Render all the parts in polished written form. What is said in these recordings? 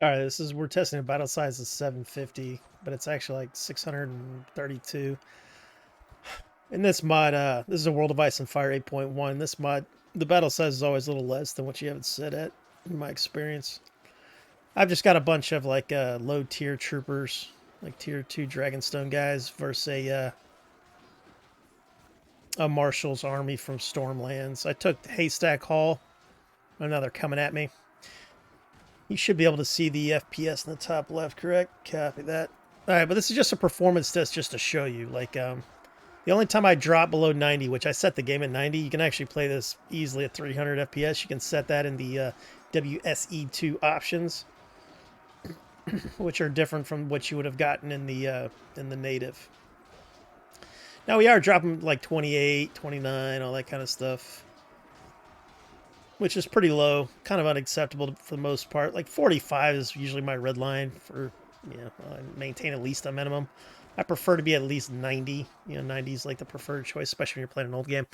All right, we're testing a battle size of 750, but it's actually like 632. In this mod, this is a World of Ice and Fire 8.1. This mod, the battle size is always a little less than what you have it set at, in my experience. I've just got a bunch of like low tier troopers, like tier 2 Dragonstone guys versus a Marshal's army from Stormlands. I took Haystack Hall. Now they're coming at me. You should be able to see the FPS in the top left, correct? Copy that. All right, but this is just a performance test just to show you. Like, the only time I drop below 90, which I set the game at 90, you can actually play this easily at 300 FPS. You can set that in the WSE2 options, which are different from what you would have gotten in the native. Now we are dropping like 28, 29, all that kind of stuff, which is pretty low, kind of unacceptable for the most part. Like 45 is usually my red line for, maintain at least a minimum. I prefer to be at least 90. 90 is like the preferred choice, especially when you're playing an old game.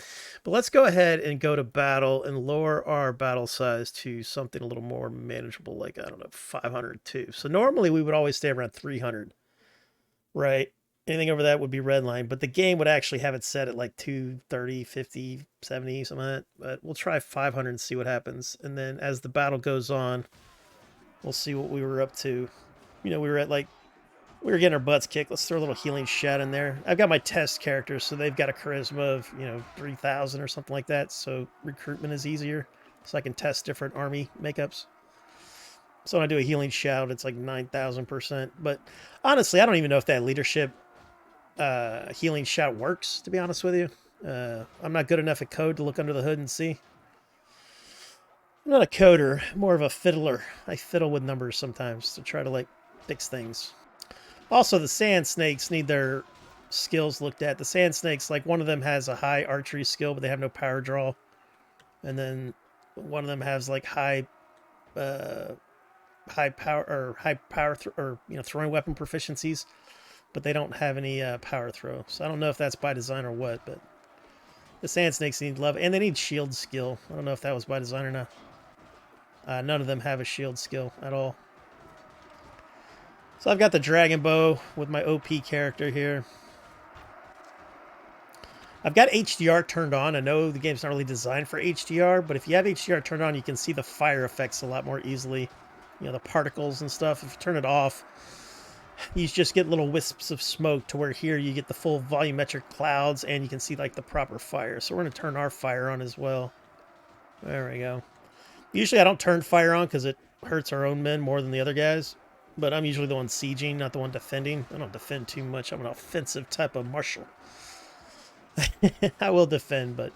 But let's go ahead and go to battle and lower our battle size to something a little more manageable, like, I don't know, 502. So normally we would always stay around 300, right? Anything over that would be red line, but the game would actually have it set at like 230, 50, 70, something like that. But we'll try 500 and see what happens. And then as the battle goes on, we'll see what we were up to. We were at like, we were getting our butts kicked. Let's throw a little healing shot in there. I've got my test characters, so they've got a charisma of, 3,000 or something like that. So recruitment is easier. So I can test different army makeups. So when I do a healing shout, it's like 9,000%. But honestly, I don't even know if that leadership healing shout works, to be honest with you. I'm not good enough at code to look under the hood and see. I'm not a coder, more of a fiddler. I fiddle with numbers sometimes to try to like fix things. Also, the sand snakes need their skills looked at. The sand snakes, like one of them has a high archery skill, but they have no power draw. And then one of them has like high power throwing weapon proficiencies, but they don't have any power throw. So I don't know if that's by design or what, but the sand snakes need love, and they need shield skill. I don't know if that was by design or not. None of them have a shield skill at all. So I've got the dragon bow with my OP character here. I've got HDR turned on. I know the game's not really designed for HDR, but if you have HDR turned on, you can see the fire effects a lot more easily. The particles and stuff. If you turn it off, you just get little wisps of smoke, to where here you get the full volumetric clouds and you can see like the proper fire. So we're going to turn our fire on as well. There we go. Usually I don't turn fire on because it hurts our own men more than the other guys. But I'm usually the one sieging, not the one defending. I don't defend too much. I'm an offensive type of marshal. I will defend, but,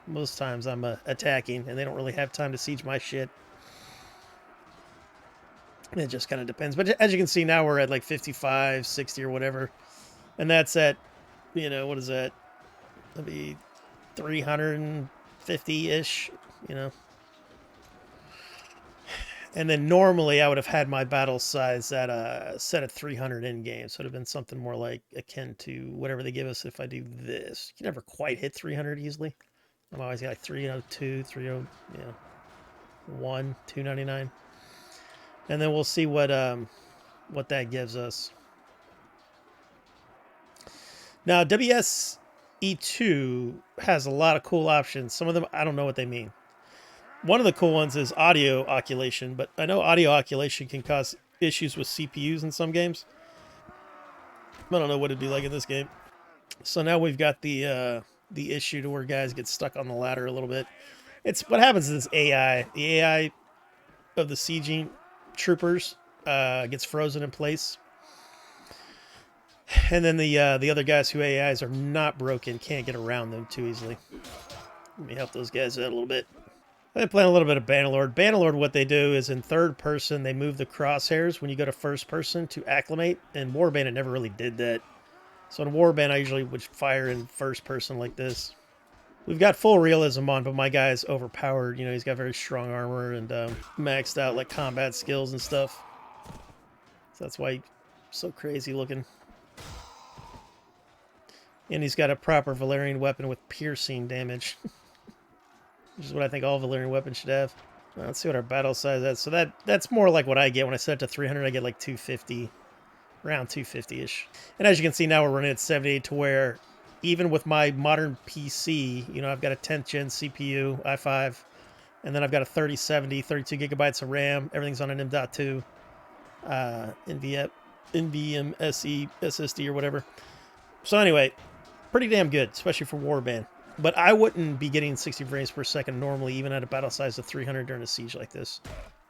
most times I'm attacking, and they don't really have time to siege my shit. It just kind of depends. But as you can see, now we're at like 55, 60 or whatever. And that's at, what is that? That'd be 350-ish, And then normally I would have had my battle size at set at 300 in game. So it would have been something more like akin to whatever they give us if I do this. You can never quite hit 300 easily. I'm always got like 302, 301, 299. And then we'll see what that gives us. Now, WSE2 has a lot of cool options. Some of them, I don't know what they mean. One of the cool ones is audio occultation, but I know audio occulation can cause issues with CPUs in some games. I don't know what it'd be like in this game. So now we've got the issue to where guys get stuck on the ladder a little bit. It's what happens is AI. The AI of the sieging troopers gets frozen in place. And then the other guys who AIs are not broken can't get around them too easily. Let me help those guys out a little bit. I've been playing a little bit of Bannerlord. Bannerlord, what they do is in third person, they move the crosshairs when you go to first person to acclimate. And Warband, it never really did that. So in Warband, I usually would fire in first person like this. We've got full realism on, but my guy's overpowered. He's got very strong armor and maxed out like combat skills and stuff. So that's why he's so crazy looking. And he's got a proper Valerian weapon with piercing damage. Which is what I think all Valerian weapons should have. Let's see what our battle size is. So that's more like what I get when I set it to 300. I get like 250, around 250-ish. And as you can see now, we're running at 78 to where even with my modern PC, you know, I've got a 10th gen CPU, i5, and then I've got a 3070, 32 gigabytes of RAM. Everything's on an M.2 NVMe SSD or whatever. So anyway, pretty damn good, especially for Warband. But I wouldn't be getting 60 frames per second normally, even at a battle size of 300 during a siege like this.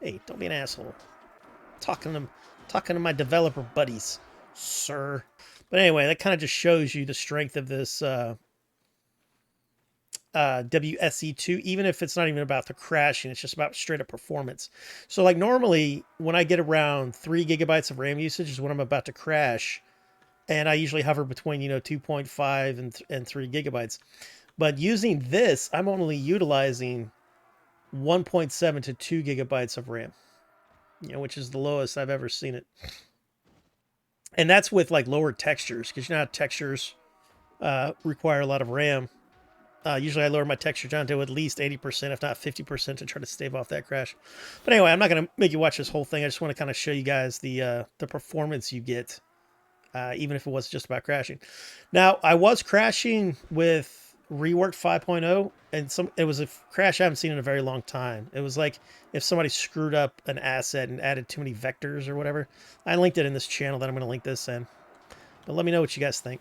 Hey, don't be an asshole. Talking to my developer buddies, sir. But anyway, that kind of just shows you the strength of this WSE2, even if it's not even about the crashing, it's just about straight up performance. So like normally when I get around 3 gigabytes of RAM usage is when I'm about to crash. And I usually hover between, 2.5 and 3 gigabytes. But using this, I'm only utilizing 1.7 to 2 gigabytes of RAM, which is the lowest I've ever seen it. And that's with like lower textures, because you know how textures require a lot of RAM. Usually I lower my texture down to at least 80%, if not 50%, to try to stave off that crash. But anyway, I'm not going to make you watch this whole thing. I just want to kind of show you guys the performance you get, even if it was just about crashing. Now, I was crashing with Reworked 5.0, and it was a crash I haven't seen in a very long time. It was like if somebody screwed up an asset and added too many vectors or whatever. I linked it in this channel that I'm going to link this in. But let me know what you guys think.